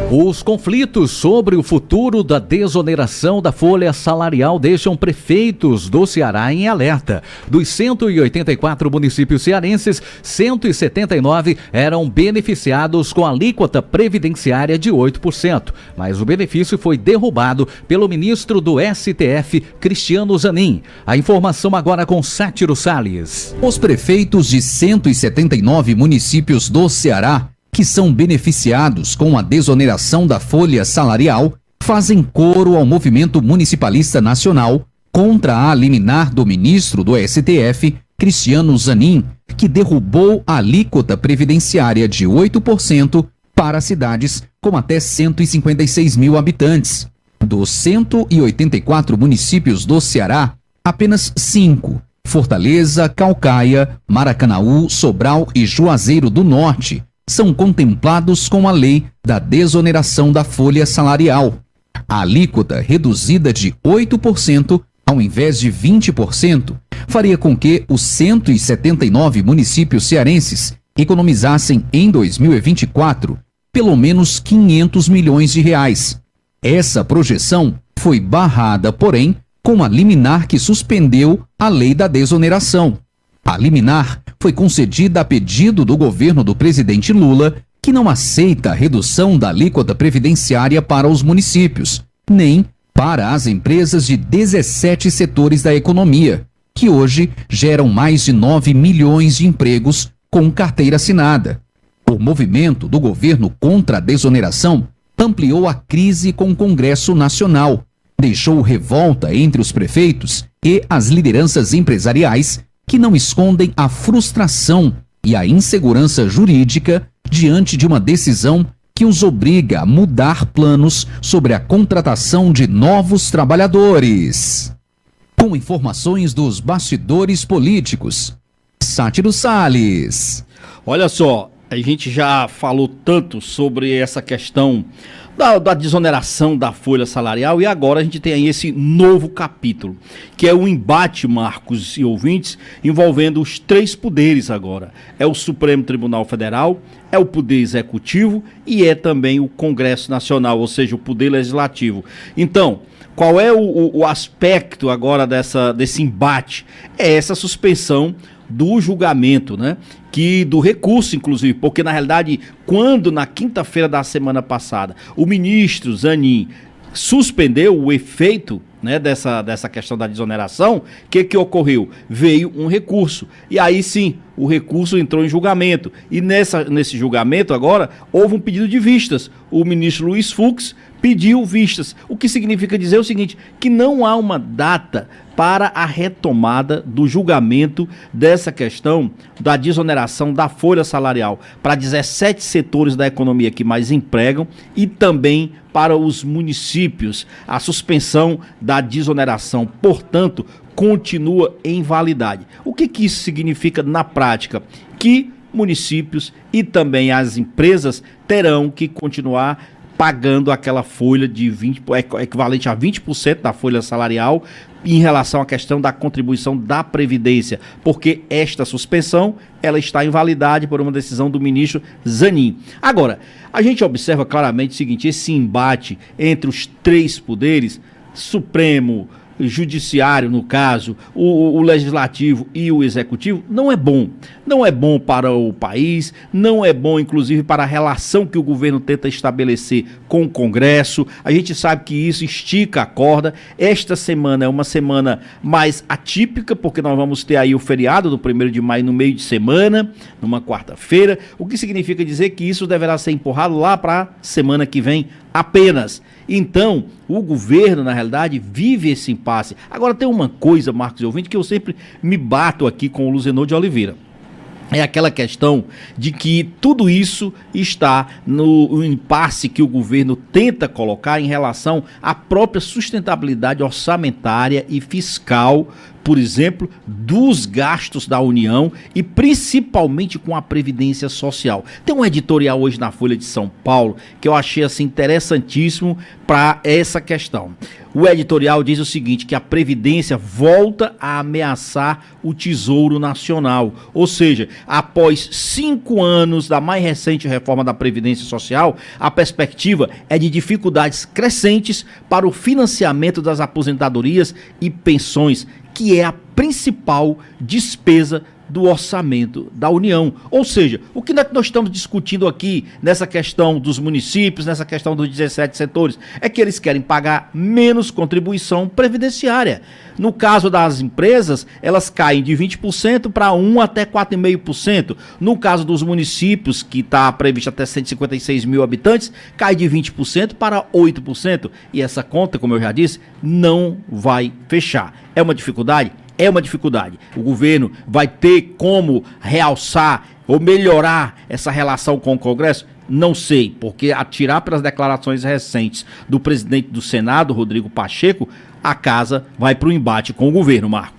Os conflitos sobre o futuro da desoneração da folha salarial deixam prefeitos do Ceará em alerta. Dos 184 municípios cearenses, 179 eram beneficiados com alíquota previdenciária de 8%, mas o benefício foi derrubado pelo ministro do STF, Cristiano Zanin. A informação agora com Sátiro Salles. Os prefeitos de 179 municípios do Ceará que são beneficiados com a desoneração da folha salarial, fazem coro ao movimento municipalista nacional contra a liminar do ministro do STF, Cristiano Zanin, que derrubou a alíquota previdenciária de 8% para cidades com até 156 mil habitantes. Dos 184 municípios do Ceará, apenas 5, Fortaleza, Caucaia, Maracanaú, Sobral e Juazeiro do Norte, são contemplados com a lei da desoneração da folha salarial. A alíquota reduzida de 8%, ao invés de 20%, faria com que os 179 municípios cearenses economizassem em 2024 pelo menos 500 milhões de reais. Essa projeção foi barrada, porém, com a liminar que suspendeu a lei da desoneração. A liminar foi concedida a pedido do governo do presidente Lula, que não aceita a redução da alíquota previdenciária para os municípios, nem para as empresas de 17 setores da economia, que hoje geram mais de 9 milhões de empregos com carteira assinada. O movimento do governo contra a desoneração ampliou a crise com o Congresso Nacional, deixou revolta entre os prefeitos e as lideranças empresariais, que não escondem a frustração e a insegurança jurídica diante de uma decisão que os obriga a mudar planos sobre a contratação de novos trabalhadores. Com informações dos bastidores políticos, Sátiro Salles. Olha só, a gente já falou tanto sobre essa questão da desoneração da folha salarial, e agora a gente tem aí esse novo capítulo, que é o embate, Marcos e ouvintes, envolvendo os três poderes agora. É o Supremo Tribunal Federal, é o Poder Executivo e é também o Congresso Nacional, ou seja, o Poder Legislativo. Então, qual é o aspecto agora desse embate? É essa suspensão do julgamento, né? Do recurso, inclusive, porque na realidade, quando na quinta-feira da semana passada o ministro Zanin suspendeu o efeito, né, dessa questão da desoneração, o que ocorreu? Veio um recurso, e aí sim, o recurso entrou em julgamento, e nesse julgamento agora, houve um pedido de vistas. O ministro Luiz Fux pediu vistas, o que significa dizer o seguinte, que não há uma data para a retomada do julgamento dessa questão da desoneração da folha salarial para 17 setores da economia que mais empregam e também para os municípios. A suspensão da desoneração, portanto, continua em validade. O que isso significa na prática? Que municípios e também as empresas terão que continuar pagando aquela folha de 20, equivalente a 20% da folha salarial em relação à questão da contribuição da Previdência, porque esta suspensão ela está em validade por uma decisão do ministro Zanin. Agora, a gente observa claramente o seguinte, esse embate entre os três poderes, Supremo, Judiciário, no caso, o Legislativo e o Executivo, não é bom. Não é bom para o país, não é bom, inclusive, para a relação que o governo tenta estabelecer com o Congresso. A gente sabe que isso estica a corda. Esta semana é uma semana mais atípica, porque nós vamos ter aí o feriado do 1º de maio no meio de semana, numa quarta-feira, o que significa dizer que isso deverá ser empurrado lá para a semana que vem apenas. Então, o governo, na realidade, vive esse impasse. Agora, tem uma coisa, Marcos e ouvinte, que eu sempre me bato aqui com o Luzenor de Oliveira. É aquela questão de que tudo isso está no impasse que o governo tenta colocar em relação à própria sustentabilidade orçamentária e fiscal, por exemplo, dos gastos da União e principalmente com a Previdência Social. Tem um editorial hoje na Folha de São Paulo que eu achei assim interessantíssimo para essa questão. O editorial diz o seguinte, que a Previdência volta a ameaçar o Tesouro Nacional. Ou seja, após 5 anos da mais recente reforma da Previdência Social, a perspectiva é de dificuldades crescentes para o financiamento das aposentadorias e pensões, que é a principal despesa do orçamento da União. Ou seja, o que nós estamos discutindo aqui nessa questão dos municípios, nessa questão dos 17 setores, é que eles querem pagar menos contribuição previdenciária. No caso das empresas, elas caem de 20% para 1 até 4,5%. No caso dos municípios, que está previsto até 156 mil habitantes, cai de 20% para 8%. E essa conta, como eu já disse, não vai fechar. É uma dificuldade? É uma dificuldade. O governo vai ter como realçar ou melhorar essa relação com o Congresso? Não sei, porque a tirar pelas declarações recentes do presidente do Senado, Rodrigo Pacheco, a casa vai para o embate com o governo, Marco.